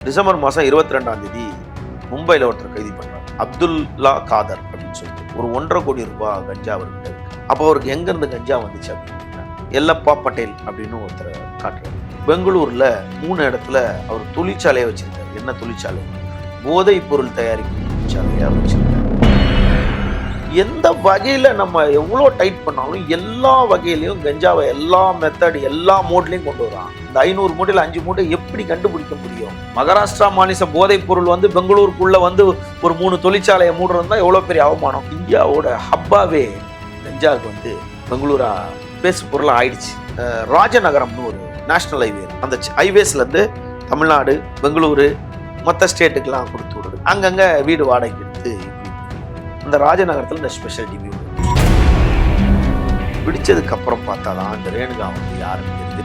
December மாதம் 22ஆம் தேதி மும்பையில் ஒருத்தர் கைது பண்ணார். அப்துல்லா காதர் அப்படின்னு சொல்லிட்டு ஒரு 1.5 கோடி ரூபாய் கஞ்சா அவர்கிட்ட இருக்கு. அப்போ அவருக்கு எங்கேருந்து கஞ்சா வந்துச்சு அப்படின்னு எல்லப்பா பட்டேல் அப்படின்னு ஒருத்தர் காட்டுறாரு. பெங்களூர்ல 3 இடத்துல அவர் தொழிற்சாலையை வச்சிருக்காரு. என்ன தொழிற்சாலை? போதைப் பொருள் தயாரிக்கும் தொழிற்சாலையா வச்சிருக்காரு. எந்த வகையில நம்ம எவ்வளோ டைட் பண்ணாலும் எல்லா வகையிலையும் கஞ்சாவை எல்லா மெத்தட் எல்லா மோட்லையும் கொண்டு வரான். இந்த 500 மூட்டையில் 5 மூட்டை எப்படி கண்டுபிடிக்க முடியும்? மகாராஷ்டிரா மாநில போதைப் பொருள் பெங்களூருக்குள்ள ஒரு 3 தொழிற்சாலையை மூடுறதா எவ்வளவு பெரிய அவமானம். இந்தியாவோட ஹப்பாவே கஞ்சாவுக்கு பெங்களூரா பேசு பொருளா ஆயிடுச்சு. ராஜநகரம்னு ஒரு நேஷனல் ஹைவே, அந்த ஹைவேஸ்ல இருந்து தமிழ்நாடு பெங்களூரு மற்ற ஸ்டேட்டுக்கெல்லாம் கொடுத்து விடுது. அங்கங்க வீடு வாடகைக்கு எடுத்து இந்த ராஜநகரத்தில் இந்த ஸ்பெஷல் டிவி பிடிச்சதுக்கு அப்புறம் பார்த்தாதான் இந்த ரேணுகா யாருன்னு தெரியுது.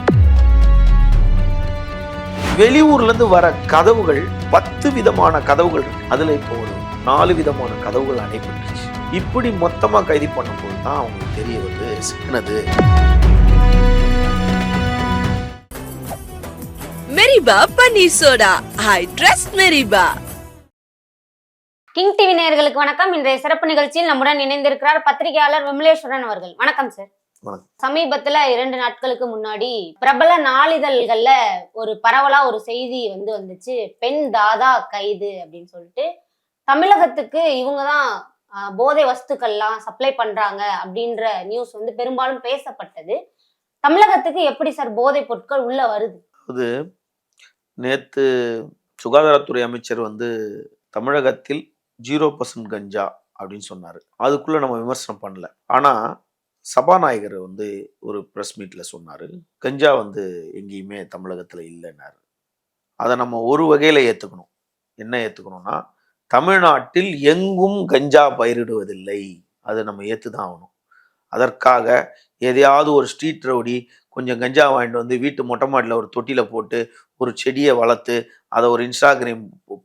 வெளியூர்ல இருந்து வர கதவுகள் 10 விதமான கதவுகள் இருக்கு. அதுல இப்போ ஒரு 4 விதமான கதவுகள் அடைபட்டுருச்சு. இப்படி மொத்தமா கைது பண்ணும்போது தான் அவங்களுக்கு தெரிய சிக்கினது. மெரிபா பன்னீர் soda, I trust Meriba. King TV நேயர்களுக்கு வணக்கம். இன்றைய சிறப்பு நிகழ்ச்சியில் நம்முடன் இணைந்திருக்கிறார் பத்திரிகையாளர் விமலேஸ்வரன் அவர்கள். வணக்கம் சார். சமீபத்துல 2 நாட்களுக்கு முன்னாடி பிரபல நாளிதழ்கள்ல ஒரு பரவலா ஒரு செய்தி வந்துச்சு. பெண் தாதா கைது அப்படின்னு சொல்லிட்டு தமிழகத்துக்கு இவங்கதான் போதை வஸ்துக்கள்லாம் சப்ளை பண்றாங்க அப்படின்ற நியூஸ் பெரும்பாலும் பேசப்பட்டது. தமிழகத்துக்கு எப்படி சார் போதை பொருட்கள் உள்ள வருது? அது நேத்து சுகாதாரத்துறை அமைச்சர் தமிழகத்தில் 0% கஞ்சா அப்படின்னு சொன்னாரு. அதுக்குள்ள நம்ம விமர்சனம் பண்ணல. ஆனா சபாநாயகர் ஒரு பிரஸ் மீட்ல சொன்னாரு, கஞ்சா எங்கேயுமே தமிழகத்துல இல்லைன்னாரு. அதை நம்ம ஒரு வகையில ஏத்துக்கணும். என்ன ஏத்துக்கணும்னா, தமிழ்நாட்டில் எங்கும் கஞ்சா பயிரிடுவதில்லை. அதை நம்ம ஏத்துதான் ஆகணும். அதற்காக எதையாவது ஒரு ஸ்ட்ரீட் ரவுடி கொஞ்சம் கஞ்சா வாங்கிட்டு வீட்டு மொட்டை மாடியில் ஒரு தொட்டியில போட்டு ஒரு செடியை வளர்த்து அதை ஒரு இன்ஸ்டாகிராம்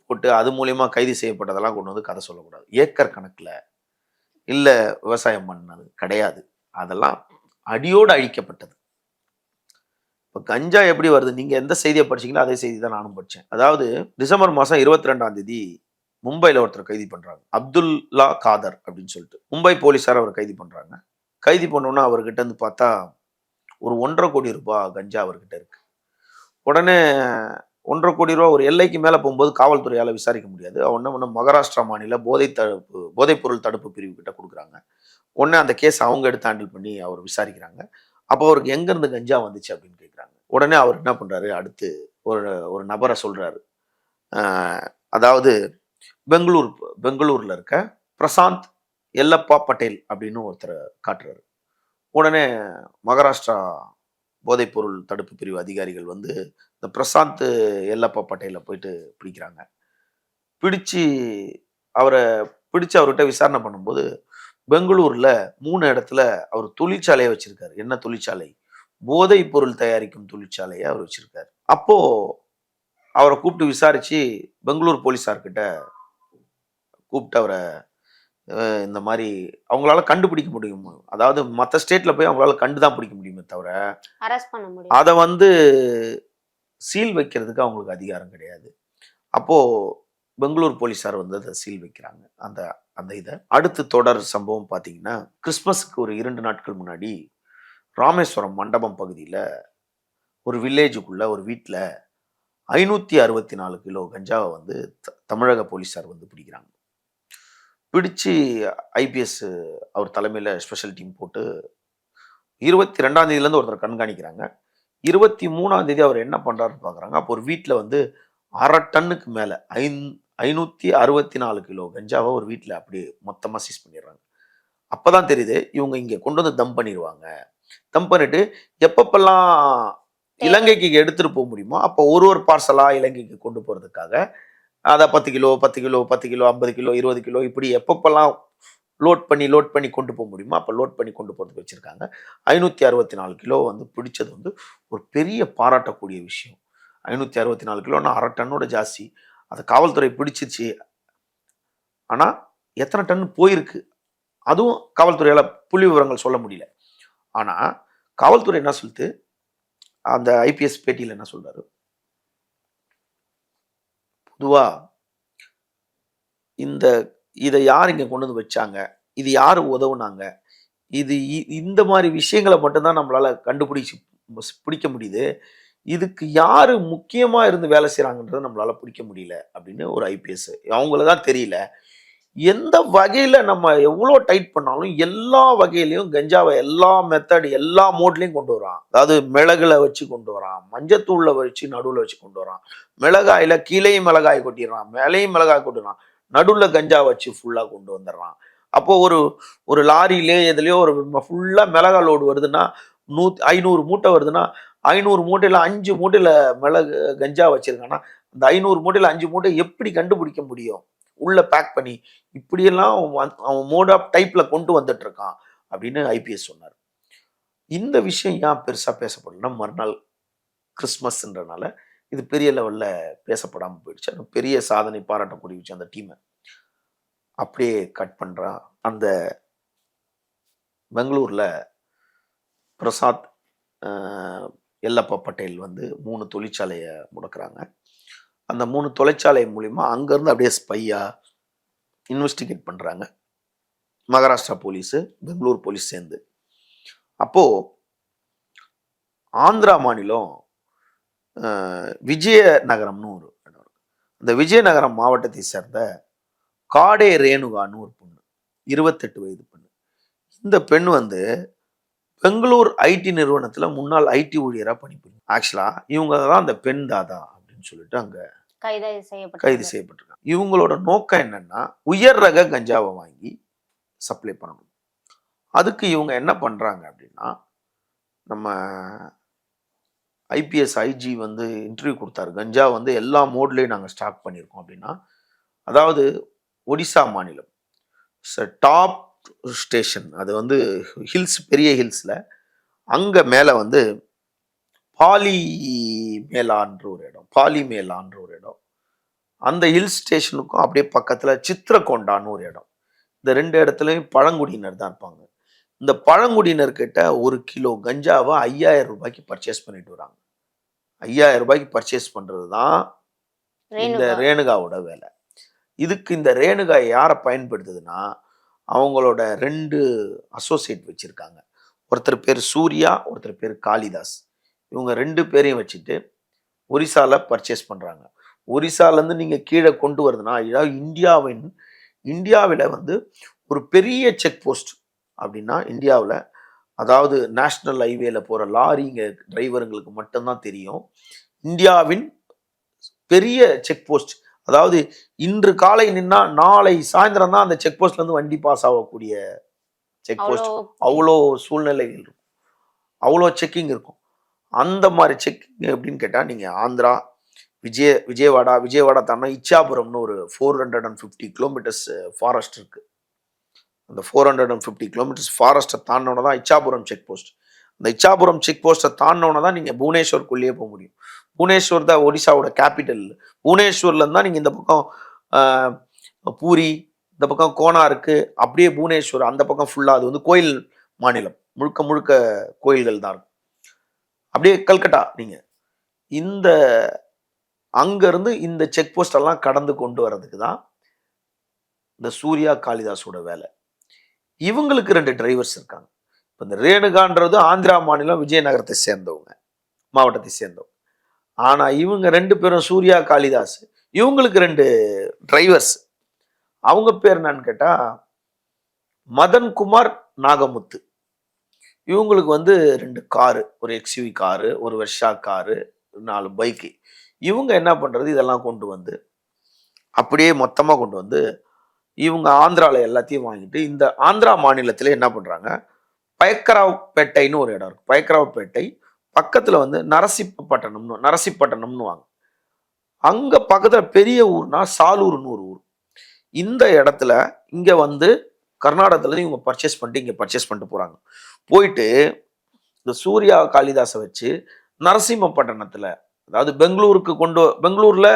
போட்டு அது மூலியமா கைது செய்யப்பட்டதெல்லாம் கொண்டு கதை சொல்லக்கூடாது. ஏக்கர் கணக்கில் இல்லை விவசாயம் பண்ணது கிடையாது. அதெல்லாம் அடியோடு அழிக்கப்பட்டது. இப்போ கஞ்சா எப்படி வருது? நீங்க எந்த செய்தியை படிச்சீங்களோ அதே செய்தி தான் நானும் படித்தேன். அதாவது டிசம்பர் மாதம் 22ஆம் தேதி மும்பையில் ஒருத்தர் கைது பண்றாங்க. அப்துல்லா காதர் அப்படின்னு சொல்லிட்டு மும்பை போலீஸார் அவர் கைது பண்றாங்க. கைது பண்ணோன்னா அவர்கிட்ட பார்த்தா ஒரு 1.5 கோடி ரூபாய் கஞ்சா அவர்கிட்ட இருக்கு. உடனே 1.5 கோடி ரூபாய் ஒரு எல்லைக்கு மேலே போகும்போது காவல்துறையால் விசாரிக்க முடியாது. அவன் மகாராஷ்டிரா மாநில போதைப் பொருள் தடுப்பு பிரிவு கிட்ட கொடுக்குறாங்க. உடனே அந்த கேஸ் அவங்க எடுத்து ஹேண்டில் பண்ணி அவர் விசாரிக்கிறாங்க. அப்போ அவருக்கு எங்கேருந்து கஞ்சா வந்துச்சு அப்படின்னு கேட்குறாங்க. உடனே அவர் என்ன பண்ணுறாரு, அடுத்து ஒரு நபரை சொல்கிறாரு. அதாவது பெங்களூரில் இருக்க பிரசாந்த் எல்லப்பா பட்டேல் அப்படின்னு ஒருத்தரை காட்டுறாரு. உடனே மகாராஷ்டிரா போதைப்பொருள் தடுப்பு பிரிவு அதிகாரிகள் இந்த பிரசாந்த் எல்லப்பா பட்டேலை போயிட்டு பிடிக்கிறாங்க. பிடிச்சு அவர்கிட்ட விசாரணை பண்ணும்போது பெங்களூர்ல 3 இடத்துல அவர் தொழிற்சாலையை வச்சிருக்காரு. என்ன தொழிற்சாலை? போதைப் பொருள் தயாரிக்கும் தொழிற்சாலையை அவர் வச்சிருக்காரு. அப்போ அவரை கூப்பிட்டு விசாரிச்சு பெங்களூர் போலீஸார்கிட்ட கூப்பிட்டு அவரை இந்த மாதிரி அவங்களால கண்டுபிடிக்க முடியும். அதாவது மற்ற ஸ்டேட்ல போய் அவங்களால கண்டுதான் பிடிக்க முடியுமே தவிர அரெஸ்ட் பண்ண முடியும். அதை சீல் வைக்கிறதுக்கு அவங்களுக்கு அதிகாரம் கிடையாது. அப்போ பெங்களூர் போலீஸார் அதை சீல் வைக்கிறாங்க. அந்த இதை அடுத்து தொடர் சம்பவம் பார்த்தீங்கன்னா, கிறிஸ்மஸுக்கு ஒரு 2 நாட்கள் முன்னாடி ராமேஸ்வரம் மண்டபம் பகுதியில் ஒரு வில்லேஜுக்குள்ள ஒரு வீட்டில் 564 கிலோ கஞ்சாவை தமிழக போலீஸார் பிடிக்கிறாங்க. பிடிச்சு ஐபிஎஸ் அவர் தலைமையில் ஸ்பெஷல் டீம் போட்டு 22ஆம் தேதியிலேருந்து ஒருத்தர் கண்காணிக்கிறாங்க. 23ஆம் தேதி அவர் என்ன பண்ணுறாருன்னு பார்க்குறாங்க. அப்போ ஒரு வீட்டில் 1/2 டன்னுக்கு மேலே 564 கிலோ கஞ்சாவை ஒரு வீட்டில் அப்படியே மொத்தமாக சீஸ் பண்ணிடுறாங்க. அப்போ தான் தெரியுது இவங்க இங்கே கொண்டு தம் பண்ணிடுவாங்க. தம் பண்ணிட்டு எப்பப்பெல்லாம் இலங்கைக்கு எடுத்துகிட்டு போக முடியுமோ அப்போ ஒரு பார்சலாக இலங்கைக்கு கொண்டு போகிறதுக்காக அதை 10 kilo 10 kilo 10 kilo 50 kilo 20 kilo இப்படி எப்பப்பெல்லாம் லோட் பண்ணி கொண்டு போக முடியுமோ அப்போ லோட் பண்ணி கொண்டு போகிறதுக்கு வச்சுருக்காங்க. 564 கிலோ பிடிச்சது ஒரு பெரிய பாராட்டக்கூடிய விஷயம். 564 கிலோன்னா 1/2 டன்னோட ஜாஸ்தி. அதை காவல்துறை பிடிச்சிச்சு. ஆனால் எத்தனை டன் போயிருக்கு அதுவும் காவல்துறையால் புள்ளி விவரங்கள் சொல்ல முடியல. ஆனால் காவல்துறை என்ன சொல்லுது, அந்த ஐபிஎஸ் பேட்டியில் என்ன சொல்றாரு, பொதுவா இந்த இதை யார் இங்க கொண்டு வந்து வச்சாங்க, இது யாரு உதவுனாங்க, இது இந்த மாதிரி விஷயங்களை மட்டும்தான் நம்மளால பிடிக்க முடியுது. இதுக்கு யாரு முக்கியமா இருந்து வேலை செய்யறாங்கன்றத நம்மளால பிடிக்க முடியல அப்படின்னு ஒரு ஐபிஎஸ் அவங்களதான் தெரியல. எந்த வகையில நம்ம எவ்வளவு டைட் பண்ணாலும் எல்லா வகையிலையும் கஞ்சாவை எல்லா மெத்தட் எல்லா மோட்லயும் கொண்டு வரான். அதாவது மிளகுல வச்சு கொண்டு வரான், மஞ்சத்தூள்ல வச்சு நடுவுல வச்சு கொண்டு வரான், மிளகாயில கீழேயும் மிளகாய் கொட்டிடுறான், மேலேயும் மிளகாய் கொட்டிடுறான், நடுவுல கஞ்சா வச்சு ஃபுல்லா கொண்டு வந்துடுறான். அப்போ ஒரு லாரியிலே எதுலயோ ஒரு ஃபுல்லா மிளகா லோடு வருதுன்னா 500 மூட்டை வருதுன்னா 500 மூட்டையில 5 மூட்டையில மிளகு கஞ்சா வச்சிருக்கான்னா அந்த 500 மூட்டையில 5 மூட்டை எப்படி கண்டுபிடிக்க முடியும்? உள்ள பேக் பண்ணி இப்படியெல்லாம் அவன் மோட் ஆஃப் டைப்ல கொண்டு வந்துட்டு இருக்கான் அப்படின்னு ஐபிஎஸ் சொன்னார். இந்த விஷயம் ஏன் பெருசா பேசப்படலன்னா மறுநாள் கிறிஸ்மஸ்ன்றனால இது பெரிய லெவல்ல பேசப்படாம போயிடுச்சு. அது பெரிய சாதனை பாராட்டக்கூடிய விஷயம். அந்த டீமை அப்படியே கட் பண்றான். அந்த பெங்களூர்ல பிரசாத் எல்லப்பா பட்டேல் வந்து 3 தொழிற்சாலையை முடக்குறாங்க. அந்த 3 தொழிற்சாலை மூலியமா அங்கிருந்து அப்படியே ஸ்பையா இன்வெஸ்டிகேட் பண்றாங்க மகாராஷ்டிரா போலீஸ், பெங்களூர் போலீஸ் சேர்ந்து. அப்போ ஆந்திரா மாநிலம் விஜயநகரம்னு ஒரு இடம். அந்த விஜயநகரம் மாவட்டத்தை சேர்ந்த காடே ரேணுகான்னு ஒரு பொண்ணு, 28 வயது பெண்ணு. இந்த பெண் வந்து பெங்களூர் ஐடி நிறுவனத்துல முன்னாள் ஐடி ஊழியரா பணிபுரியும். ஆக்சுவலா இவங்க தான் அந்த பெண் தாதா அப்படின்னு சொல்லிட்டு அங்க கைது செய்யப்பட்டிருக்காங்க. இவங்களோட நோக்கம் என்னன்னா உயர் ரக கஞ்சாவை வாங்கி சப்ளை பண்ணணும். அதுக்கு இவங்க என்ன பண்றாங்க அப்படின்னா, நம்ம ஐபிஎஸ் ஐஜி வந்து இன்டர்வியூ கொடுத்தாரு. கஞ்சா வந்து எல்லா மோட்லயும் நாங்கள் ஸ்டாக் பண்ணியிருக்கோம் அப்படின்னா, அதாவது ஒடிசா மாநிலம் டாப் ஸ்டேஷன், அது வந்து ஹில்ஸ், பெரிய ஹில்ஸ்ல அங்க மேல வந்து பாலிமேலான்ற ஒரு இடம். அந்த ஹில் ஸ்டேஷனுக்கும் அப்படியே பக்கத்துல சித்திரகொண்டான்னு ஒரு இடம். இந்த 2 இடத்துலயும் பழங்குடியினர் தான் இருப்பாங்க. இந்த பழங்குடியினர் கிட்ட 1 கிலோ கஞ்சாவை 5000 ரூபாய்க்கு பர்ச்சேஸ் பண்ணிட்டு வராங்க. 5000 ரூபாய்க்கு பர்ச்சேஸ் பண்றது தான் இந்த ரேணுகாவோட வேலை. இதுக்கு இந்த ரேணுகா யாரை பயன்படுத்துதுன்னா, அவங்களோட 2 அசோசியேட் வச்சிருக்காங்க. ஒருத்தர் பேர் சூர்யா, ஒருத்தர் பேர் காளிதாஸ். இவங்க 2 பேரையும் வச்சுட்டு ஒரிசால பர்ச்சேஸ் பண்றாங்க. ஒரிசாலேருந்து நீங்க கீழே கொண்டு வருதுன்னா, இந்தியாவில் வந்து ஒரு பெரிய செக் போஸ்ட் அப்படின்னா இந்தியாவில், அதாவது நேஷனல் ஹைவேல போற லாரிங்க டிரைவருங்களுக்கு மட்டும்தான் தெரியும். இந்தியாவின் பெரிய செக் போஸ்ட், அதாவது இன்று காலை நின்னா நாளை சாயந்தரம் தான் அந்த செக் போஸ்ட்ல இருந்து வண்டி பாஸ் ஆகக்கூடிய செக் போஸ்ட். அவ்வளோ சூழ்நிலைகள் இருக்கும், அவ்வளோ செக்கிங் இருக்கும். அந்த மாதிரி செக்கிங் எப்படின்னு கேட்டா, நீங்க ஆந்திரா விஜயவாடா தாண்டா இச்சாபுரம்னு ஒரு 450 கிலோமீட்டர்ஸ் ஃபாரஸ்ட் இருக்கு. அந்த 450 கிலோமீட்டர்ஸ் ஃபாரஸ்ட்டை தாண்டினோட தான் இச்சாபுரம் செக் போஸ்ட். அந்த இச்சாபுரம் செக் போஸ்ட்டை தாண்டினோட தான் நீங்க புவனேஸ்வருக்குள்ளேயே போக முடியும். புவனேஸ்வர் தான் ஒடிசாவோட கேபிட்டல். புவனேஸ்வர்ல இருந்தா நீங்க இந்த பக்கம் பூரி, இந்த பக்கம் கோனாருக்கு, அப்படியே புவனேஸ்வர் அந்த பக்கம் ஃபுல்லா அது வந்து கோயில் மாநிலம், முழுக்க முழுக்க கோயில்கள் தான் இருக்கும். அப்படியே கல்கட்டா நீங்க இந்த அங்கிருந்து இந்த செக் போஸ்ட் எல்லாம் கடந்து கொண்டு வர்றதுக்கு தான் இந்த சூர்யா காளிதாஸோட வேலை. இவங்களுக்கு 2 டிரைவர்ஸ் இருக்காங்க. இப்போ இந்த ரேணுகான்றது ஆந்திரா மாநிலம் விஜயநகரத்தை சேர்ந்தவங்க, மாவட்டத்தை சேர்ந்தவங்க. ஆனா இவங்க 2 பேரும் சூர்யா காளிதாஸ், இவங்களுக்கு 2 டிரைவர்ஸ். அவங்க பேர் என்னன்னு கேட்டா மதன்குமார் நாகமுத்து. இவங்களுக்கு வந்து 2 காரு, ஒரு எக்ஸ்யூவி காரு, ஒரு வெர்ஷா காரு, 4 பைக்கு. இவங்க என்ன பண்றது, இதெல்லாம் கொண்டு வந்து அப்படியே மொத்தமா கொண்டு வந்து இவங்க ஆந்திரால எல்லாத்தையும் வாங்கிட்டு, இந்த ஆந்திரா மாநிலத்துல என்ன பண்றாங்க, பயக்கராவ்பேட்டைன்னு ஒரு இடம் இருக்கு. பயக்கராவ்பேட்டை பக்கத்துல வந்து நரசிப்பட்டணம்னு வாங்க. அங்க பக்கத்துல பெரிய ஊர்னா சாலூர்னு ஒரு ஊர். இந்த இடத்துல இங்க வந்து கர்நாடகத்துல இவங்க பர்ச்சேஸ் பண்ணிட்டு இங்க பர்ச்சேஸ் பண்ணிட்டு போறாங்க. போயிட்டு இந்த சூர்யா காளிதாஸை வச்சு நரசிம்மப்பட்டணத்துல, அதாவது பெங்களூர்ல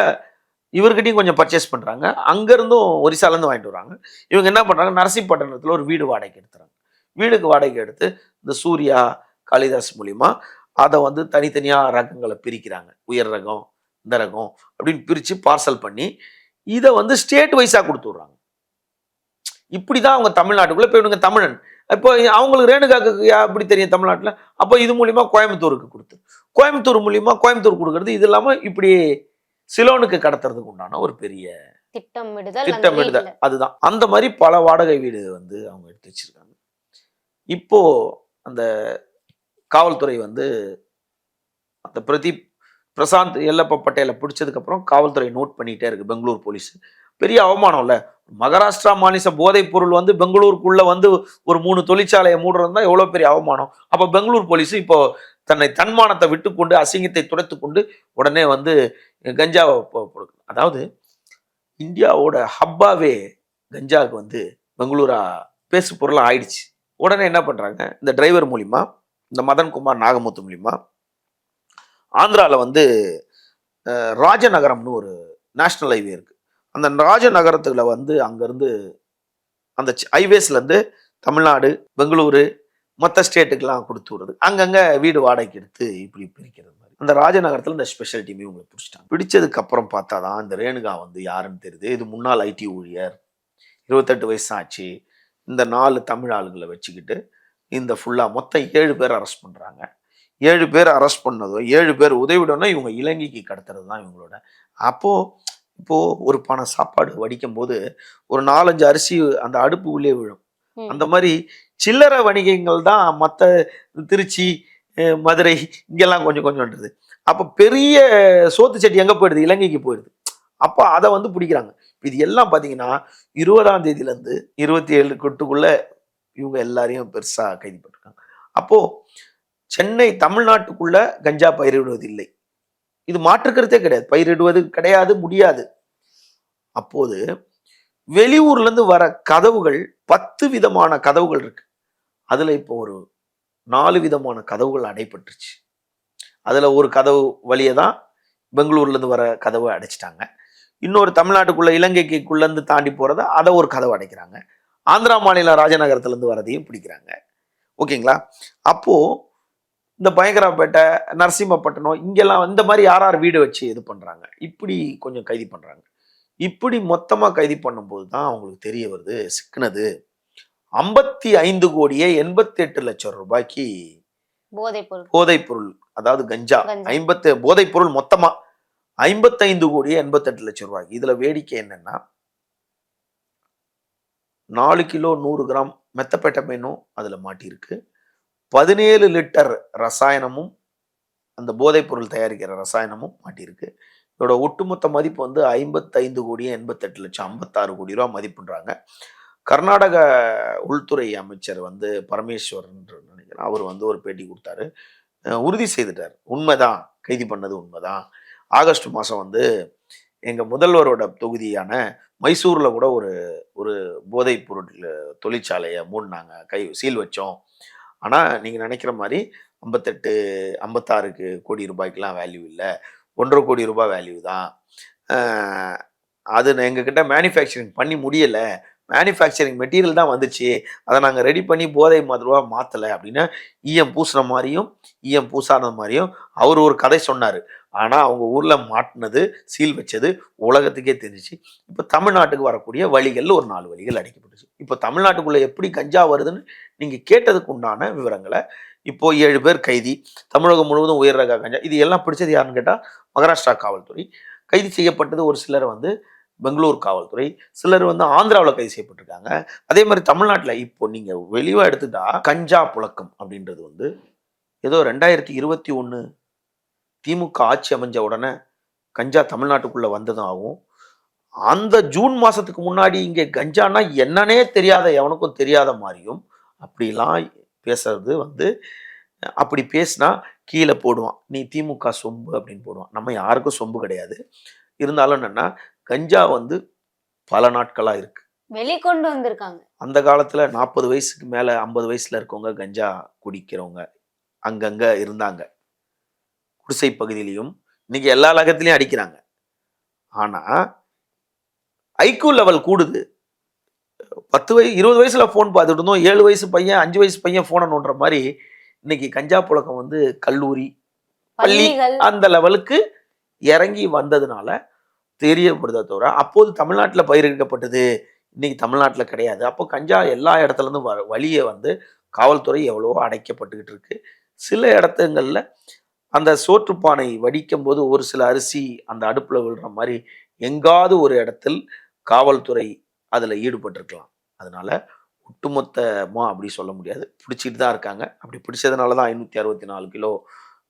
இவர்கிட்டையும் கொஞ்சம் பர்ச்சேஸ் பண்றாங்க. அங்க இருந்தும் ஒரிசால இருந்து வாங்கிட்டு வராங்க. இவங்க என்ன பண்றாங்க, நரசிம்மப்பட்டணத்துல ஒரு வீடு வாடகைக்கு எடுத்துறாங்க. வீடுக்கு வாடகை எடுத்து இந்த சூர்யா காளிதாஸ் மூலியமா அதை வந்து தனித்தனியா ரகங்களை பிரிக்கிறாங்க. உயர் ரகம், இந்த ரகம் அப்படின்னு பிரித்து பார்சல் பண்ணி இதை வந்து ஸ்டேட் வைஸாக கொடுத்துட்றாங்க. இப்படிதான் அவங்க தமிழ்நாட்டுக்குள்ள இப்போ இவனுங்க தமிழன், இப்போ அவங்களுக்கு ரேணுகாக்கு எப்படி தெரியும் தமிழ்நாட்டில், அப்போ இது மூலியமா கோயம்புத்தூருக்கு கொடுத்து, கோயம்புத்தூர் மூலியமா கோயம்புத்தூர் கொடுக்கறது, இது இல்லாமல் இப்படி சிலோனுக்கு கடத்துறதுக்கு உண்டான ஒரு பெரிய திட்டமிடுதல். அதுதான் அந்த மாதிரி பல வாடகை வீடு வந்து அவங்க எடுத்து வச்சிருக்காங்க. இப்போ அந்த காவல்துறை வந்து அந்த பிரசாந்த் எல்லப்ப பட்டேலை பிடிச்சதுக்கு அப்புறம் காவல்துறை நோட் பண்ணிட்டே இருக்கு. பெங்களூர் போலீஸ் பெரிய அவமானம் இல்ல, மகாராஷ்டிரா மாநில போதைப் பொருள் வந்து பெங்களூருக்குள்ள வந்து ஒரு 3 தொழிற்சாலையை மூடுறதா எவ்வளவு பெரிய அவமானம். அப்ப பெங்களூர் போலீஸ் இப்போ தன்னை தன்மானத்தை விட்டு கொண்டு அசிங்கத்தை துடைத்து கொண்டு உடனே வந்து கஞ்சாவை கொடுக்கும். அதாவது இந்தியாவோட ஹப்பாவே கஞ்சாவுக்கு வந்து பெங்களூரா பேசு பொருளா ஆயிடுச்சு. உடனே என்ன பண்றாங்க, இந்த டிரைவர் மூலியமா, இந்த மதன்குமார் நாகமுத்து மூலியமா ஆந்திரால வந்து ராஜநகரம்னு ஒரு நேஷனல் ஹைவே இருக்கு. அந்த ராஜநகரத்துல வந்து அங்கிருந்து அந்த ஹைவேஸ்ல இருந்து தமிழ்நாடு, பெங்களூரு, மற்ற ஸ்டேட்டுக்கெல்லாம் கொடுத்து விடுறது, அங்கங்க வீடு வாடகைக்கு எடுத்து இப்படி பிரிக்கிறது மாதிரி. அந்த ராஜநகரத்துல இந்த ஸ்பெஷல் டீமே உங்களை பிடிச்சிட்டாங்க. பிடிச்சதுக்கு அப்புறம் பார்த்தாதான் இந்த ரேணுகா வந்து யாருன்னு தெரியுது. இது முன்னாள் ஐடி ஊழியர், 28 வயசு ஆச்சு. இந்த 4 தமிழ் ஆளுங்களை வச்சுக்கிட்டு இந்த ஃபுல்லா மொத்தம் 7 பேர் அரெஸ்ட் பண்றாங்க. 7 பேர் அரெஸ்ட் பண்ணதோ 7 பேர் உதவிடணும், இவங்க இலங்கைக்கு கடத்துறது தான் இவங்களோட. இப்போ ஒரு பானை சாப்பாடு வடிக்கும் போது ஒரு 4-5 அரிசி அந்த அடுப்பு உள்ளே விழும். அந்த மாதிரி சில்லறை வணிகங்கள் தான் மற்ற திருச்சி, மதுரை இங்கெல்லாம் கொஞ்சம் கொஞ்சம்ன்றது. அப்போ பெரிய சோத்து சட்டி எங்கே போயிடுது, இலங்கைக்கு போயிடுது. அப்போ அதை வந்து பிடிக்கிறாங்க. இது எல்லாம் பார்த்தீங்கன்னா 20ஆம் தேதியிலேருந்து 27 கொட்டுக்குள்ள இவங்க எல்லாரையும் பெருசா கைது பண்ணிருக்காங்க. அப்போ சென்னை தமிழ்நாட்டுக்குள்ள கஞ்சா பயிரிடுவது இல்லை, இது மாற்றுக்கிறதே கிடையாது, பயிரிடுவது கிடையாது, முடியாது. அப்போது வெளியூர்ல இருந்து வர கதவுகள் 10 விதமான கதவுகள் இருக்கு. அதுல இப்போ ஒரு 4 விதமான கதவுகள் அடைபட்டுருச்சு. அதுல ஒரு கதவு வழியை தான் பெங்களூர்ல இருந்து வர கதவை அடைச்சிட்டாங்க. இன்னொரு தமிழ்நாட்டுக்குள்ள இலங்கைக்குள்ள இருந்து தாண்டி போறத அதை ஒரு கதவு அடைக்கிறாங்க. ஆந்திரா மாநிலம் ராஜநகரத்துல இருந்து வரதையும் பிடிக்கிறாங்க. ஓகேங்களா? அப்போ இந்த பயங்கரப்பேட்டை, நரசிம்மப்பட்டினம் இங்கெல்லாம் இந்த மாதிரி யார் வீடு வச்சு இது பண்றாங்க, இப்படி கொஞ்சம் கைது பண்றாங்க. இப்படி மொத்தமா கைது பண்ணும்போது தான் அவங்களுக்கு தெரிய வருது, சிக்கினது 55 கோடியே 88 லட்சம் ரூபாய்க்கு போதைப் பொருள், அதாவது கஞ்சா. போதைப் பொருள் மொத்தமா 55 கோடியே 88 லட்சம் ரூபாய்க்கு. இதுல வேடிக்கை என்னன்னா 4 கிலோ 100 கிராம் மெத்தபெட்டமைனும் அதுல மாட்டியிருக்கு. 17 லிட்டர் ரசாயனமும், அந்த போதைப் பொருள் தயாரிக்கிற ரசாயனமும் மாட்டியிருக்கு. இதோட ஒட்டுமொத்த மதிப்பு வந்து 55 கோடியே 88 லட்சம், 56 கோடி ரூபா மதிப்புன்றாங்க. கர்நாடக உள்துறை அமைச்சர் வந்து பரமேஸ்வரன் நினைக்கிறேன், அவர் வந்து ஒரு பேட்டி கொடுத்தாரு, உறுதி செய்துட்டார், உண்மைதான், கைது பண்ணது உண்மைதான். ஆகஸ்ட் மாதம் வந்து எங்கள் முதல்வரோட தொகுதியான மைசூர்ல கூட ஒரு போதைப் பொருள் தொழிற்சாலையை மூடினாங்க, சீல் வச்சோம். ஆனால் நீங்கள் நினைக்கிற மாதிரி 56 கோடி ரூபாய்க்கெலாம் வேல்யூ இல்லை, 1.5 கோடி ரூபாய் வேல்யூ தான். அது எங்ககிட்ட மேனுஃபேக்சரிங் பண்ணி முடியலை, மேனுஃபேக்சரிங் மெட்டீரியல் தான் வந்துச்சு, அதை நாங்கள் ரெடி பண்ணி போதை மதுவாக மாற்றலை அப்படின்னு ஈயம் பூசின மாதிரியும் ஈயம் பூசாத மாதிரியும் அவர் ஒரு கதை சொன்னார். ஆனால் அவங்க ஊரில் மாட்டினது, சீல் வச்சது உலகத்துக்கே தெரிஞ்சிச்சு. இப்போ தமிழ்நாட்டுக்கு வரக்கூடிய வழிகளில் ஒரு 4 வழிகள் அடைக்கப்பட்டுச்சு. இப்போ தமிழ்நாட்டுக்குள்ளே எப்படி கஞ்சா வருதுன்னு நீங்கள் கேட்டதுக்கு உண்டான விவரங்களை இப்போ 7 பேர் கைதி, தமிழகம் முழுவதும் உயர் ரக கஞ்சா, இது எல்லாம் பிடிச்சது யாருன்னு கேட்டால் மகாராஷ்டிரா காவல்துறை. கைது செய்யப்பட்டது ஒரு சிலர் வந்து பெங்களூர் காவல்துறை, சிலர் வந்து ஆந்திராவில் கைது செய்யப்பட்டிருக்காங்க. அதே மாதிரி தமிழ்நாட்டில் இப்போ நீங்கள் வெளியே எடுத்துட்டா கஞ்சா புழக்கம் அப்படின்றது வந்து ஏதோ 2021 திமுக ஆட்சி அமைஞ்ச உடனே கஞ்சா தமிழ்நாட்டுக்குள்ள வந்ததும் ஆகும். அந்த ஜூன் மாசத்துக்கு முன்னாடி இங்கே கஞ்சானா என்னன்னே தெரியாத, எவனுக்கும் தெரியாத மாதிரியும் அப்படிலாம் பேசுறது வந்து, அப்படி பேசினா கீழே போடுவான், நீ திமுக சொம்பு அப்படின்னு போடுவான். நம்ம யாருக்கும் சொம்பு கிடையாது. இருந்தாலும் என்னன்னா கஞ்சா வந்து பல நாட்களா இருக்கு, வெளிக்கொண்டு வந்திருக்காங்க. அந்த காலத்துல 40 வயசுக்கு மேல 50 வயசுல இருக்கவங்க கஞ்சா குடிக்கிறவங்க அங்கங்க இருந்தாங்க, குடிசை பகுதியிலையும். இன்னைக்கு எல்லா லகத்திலையும் அடிக்கிறாங்க. ஆனா ஐக்யூ லெவல் கூடுது. 20 வயசுல போன் பார்த்துட்டு இருந்தோம், 7 வயசு பையன் 5 வயசு பையன் போனை நோண்டுற மாதிரி இன்னைக்கு கஞ்சா புழக்கம் வந்து கல்லூரி, பள்ளி அந்த லெவலுக்கு இறங்கி வந்ததுனால தெரியப்படுதே தவிர அப்போது தமிழ்நாட்டில் பயிரிடப்பட்டது, இன்னைக்கு தமிழ்நாட்டில் கிடையாது. அப்போ கஞ்சா எல்லா இடத்துல இருந்தும் வழியே வந்து காவல்துறை எவ்வளவோ அடைக்கப்பட்டுக்கிட்டு இருக்கு. சில இடத்துங்கள்ல அந்த சோற்றுப்பானை வடிக்கும் போது ஒரு சில அரிசி அந்த அடுப்புல விழுற மாதிரி எங்காவது ஒரு இடத்தில் காவல்துறை அதுல ஈடுபட்டிருக்கலாம். அதனால ஒட்டுமொத்தமா அப்படி சொல்ல முடியாது. பிடிச்சிட்டு தான் இருக்காங்க. அப்படி பிடிச்சதுனால தான் 564 கிலோ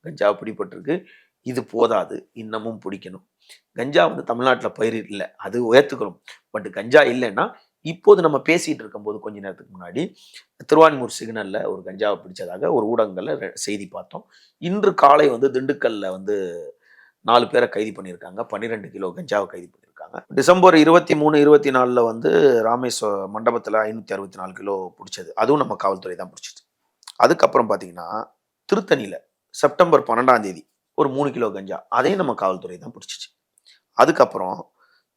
கஞ்சா பிடிபட்டிருக்கு. இது போதாது, இன்னமும் பிடிக்கணும். கஞ்சா வந்து தமிழ்நாட்டில் பயிர் இல்லை, அது உயர்த்துக்கிறோம். பட் கஞ்சா இல்லைன்னா இப்போது நம்ம பேசிட்டு இருக்கும்போது கொஞ்ச நேரத்துக்கு முன்னாடி திருவான்மூர் சிக்னல்ல ஒரு கஞ்சாவை பிடிச்சதாக ஒரு ஊடகங்கள்ல செய்தி பார்த்தோம். இன்று காலை வந்து திண்டுக்கல்ல வந்து 4 பேரை கைது பண்ணியிருக்காங்க. 12 கிலோ கஞ்சாவை கைது பண்ணியிருக்காங்க. டிசம்பர் 23, 24 வந்து ராமேஸ்வர மண்டபத்தில் 564 கிலோ பிடிச்சது. அதுவும் நம்ம காவல்துறை தான் பிடிச்சிச்சு. அதுக்கப்புறம் பார்த்தீங்கன்னா திருத்தணியில் செப்டம்பர் 12 ஒரு 3 கிலோ கஞ்சா, அதையும் நம்ம காவல்துறை தான் பிடிச்சிச்சு. அதுக்கப்புறம்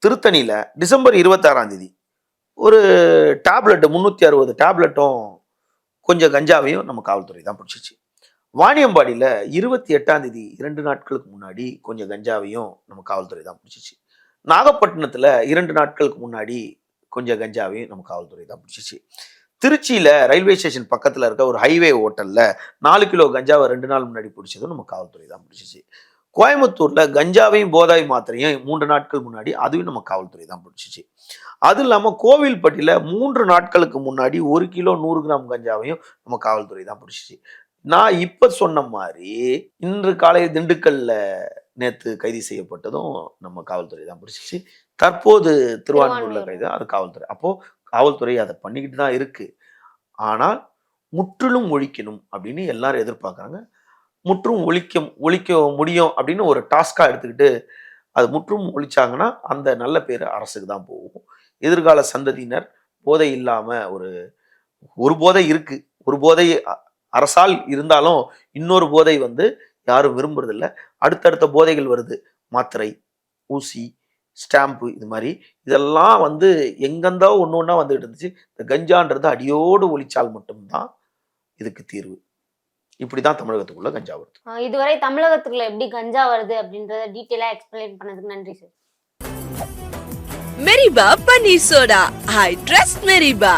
திருத்தணியில் டிசம்பர் 26 ஒரு டேப்லெட் 360 டேப்லெட்டும் கொஞ்சம் கஞ்சாவையும் நம்ம காவல்துறை தான் பிடிச்சிச்சு. வாணியம்பாடியில் 28 2 நாட்களுக்கு முன்னாடி கொஞ்சம் கஞ்சாவையும் நம்ம காவல்துறை தான் பிடிச்சிச்சு. நாகப்பட்டினத்தில் 2 நாட்களுக்கு முன்னாடி கொஞ்சம் கஞ்சாவையும் நம்ம காவல்துறை தான் பிடிச்சிச்சு. திருச்சியில் ரயில்வே ஸ்டேஷன் பக்கத்தில் இருக்க ஒரு ஹைவே ஹோட்டலில் 4 கிலோ கஞ்சாவை 2 நாள் முன்னாடி பிடிச்சதும் நம்ம காவல்துறை தான் பிடிச்சிச்சு. கோயம்புத்தூரில் கஞ்சாவையும் போதை மாத்திரையும் 3 நாட்கள் முன்னாடி அதுவும் நம்ம காவல்துறை தான் பிடிச்சிச்சு. அது இல்லாமல் கோவில்பட்டியில் 3 நாட்களுக்கு முன்னாடி 1 கிலோ 100 கிராம் கஞ்சாவையும் நம்ம காவல்துறை தான் பிடிச்சிச்சு. நான் இப்ப சொன்ன மாதிரி இன்று காலை திண்டுக்கல்ல நேத்து கைது செய்யப்பட்டதும் நம்ம காவல்துறை தான் பிடிச்சிச்சு. தற்போது திருவான்மூர்ல கைது, அது காவல்துறை. அப்போ காவல்துறை அதை பண்ணிக்கிட்டு தான் இருக்கு. ஆனால் முற்றிலும் ஒழிக்கணும் அப்படின்னு எல்லாரும் எதிர்பார்க்கறாங்க. முற்றும் ஒழிக்க முடியும் அப்படின்னு ஒரு டாஸ்கா எடுத்துக்கிட்டு அது முற்றும் ஒழிச்சாங்கன்னா அந்த நல்ல பேர் அரசுக்கு தான் போகும். எதிர்கால சந்ததியினர் போதை இல்லாம ஒரு போதை இருக்கு, ஒரு போதை அரசால் இருந்தாலும் இன்னொரு போதை வந்து யாரும் விரும்புறதில்ல. அடுத்தடுத்த போதைகள் வருது, மாத்திரை, ஊசி, ஸ்டாம்பு, இது மாதிரி இதெல்லாம் வந்து எங்கெந்தோ ஒன்று ஒன்றா வந்துட்டு இருந்துச்சு. இந்த கஞ்சான்றது அடியோடு ஒழிச்சால் மட்டும்தான் இதுக்கு தீர்வு. இப்படிதான் தமிழகத்துக்குள்ள கஞ்சா வருது. இதுவரை தமிழகத்துக்குள்ள எப்படி கஞ்சா வருது அப்படின்றத டீட்டெயிலா எக்ஸ்பிளைன் பண்ணதுக்கு நன்றி சார். மெரிபா பன்னீர் சோடா, ஐ ட்ரஸ்ட் மெரிபா.